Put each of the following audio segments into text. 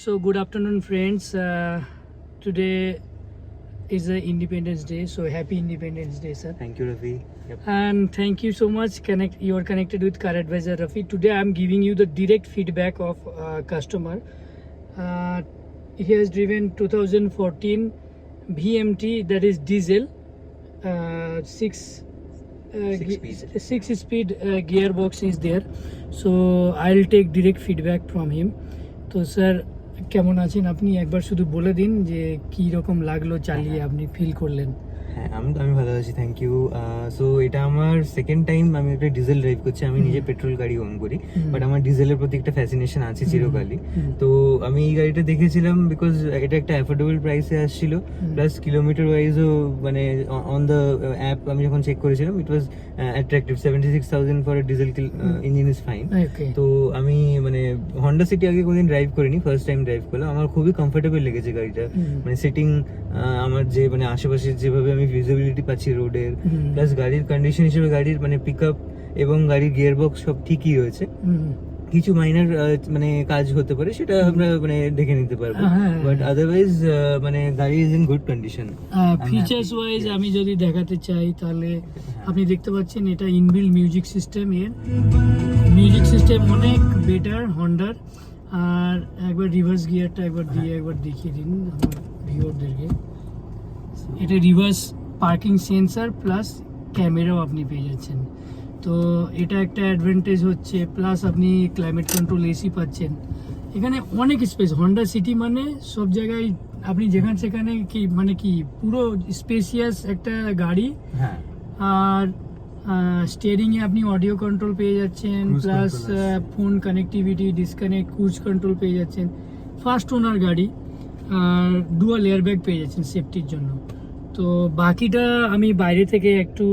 So good afternoon, friends. Today is the Independence Day. So happy Independence Day, sir. Thank you, Rafi. Yep. And thank you so much. You are connected with Car Advisor Rafi. Today I am giving you the direct feedback of customer. He has driven 2014 VMT, that is diesel, six speed gearbox is there. So I'll take direct feedback from him. তো sir কেমন আছেন আপনি? একবার শুধু বলে দিন যে কি রকম লাগলো চালিয়ে, আপনি ফিল করলেন। হ্যাঁ, আমি ভালো আছি, থ্যাংক ইউ। সো এটা আমার সেকেন্ড টাইম আমি একটা ডিজেল ড্রাইভ করছি। আমি নিজে পেট্রোল গাড়ি ওন করি, বাট আমার ডিজেলের প্রতি একটা ফ্যাসিনেশন আছে চিরকালই। তো আমি এই গাড়িটা দেখেছিলাম বিকজ এটা একটা অ্যাফোর্ডেবল প্রাইসে আসছিল, প্লাস কিলোমিটার ওয়াইজও মানে অন দ্য অ্যাপ আমি যখন চেক করেছিলাম it was attractive. 76,000 for a diesel engine is fine. তো আমি মানে হন্ডা সিটি আগে কোনোদিন ড্রাইভ করিনি, ফার্স্ট টাইম ড্রাইভ করলাম। আমার খুবই কমফোর্টেবল লেগেছে গাড়িটা, মানে সিটিং, আমার যে মানে আশেপাশে যেভাবে আমি ভিজিবিলিটি পাচ্ছি রোডের, প্লাস গাড়ির কন্ডিশন হিসেবে গাড়ির মানে পিক আপ এবং গাড়ির গিয়ার বক্স সব ঠিকই রয়েছে। কিছু মাইনার মানে কাজ হতে পারে, সেটা আমরা মানে দেখে নিতে পারবো, বাট আদারওয়াইজ মানে গাড়ি is in good condition. Features wise আমি যদি দেখাতে চাই তাহলে আপনি দেখতে পাচ্ছেন এটা ইনবিল্ড মিউজিক সিস্টেম। এর মিউজিক সিস্টেম অনেক বেটার হন্ডার। আর একবার রিভার্স গিয়ারটা একবার দেখিয়ে দিন আমার ভিউয়ারদেরকে। এটা রিভার্স পার্কিং সেন্সার প্লাস ক্যামেরাও আপনি পেয়ে যাচ্ছেন। তো এটা একটা অ্যাডভান্টেজ হচ্ছে, প্লাস আপনি ক্লাইমেট কন্ট্রোল এসি পাচ্ছেন। এখানে অনেক স্পেস, হন্ডা সিটি মানে সব জায়গায় আপনি যেখানে সেখানে কি মানে কি পুরো স্পেসিয়াস একটা গাড়ি। আর স্টিয়ারিংয়ে আপনি অডিও কন্ট্রোল পেয়ে যাচ্ছেন, plus phone connectivity, disconnect, cruise control পেয়ে যাচ্ছেন। ফার্স্ট ওনার গাড়ি, আর ডুয়াল এয়ারব্যাগ পেয়ে যাচ্ছেন সেফটির জন্য। তো বাকিটা আমি বাইরে থেকে একটু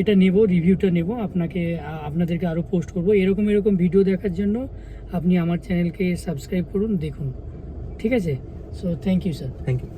এটা নেব, রিভিউটা নেব, আপনাদেরকে আরও পোস্ট করব। এরকম ভিডিও দেখার জন্য আপনি আমার চ্যানেলকে সাবস্ক্রাইব করুন, দেখুন, ঠিক আছে? So thank you sir. Thank you.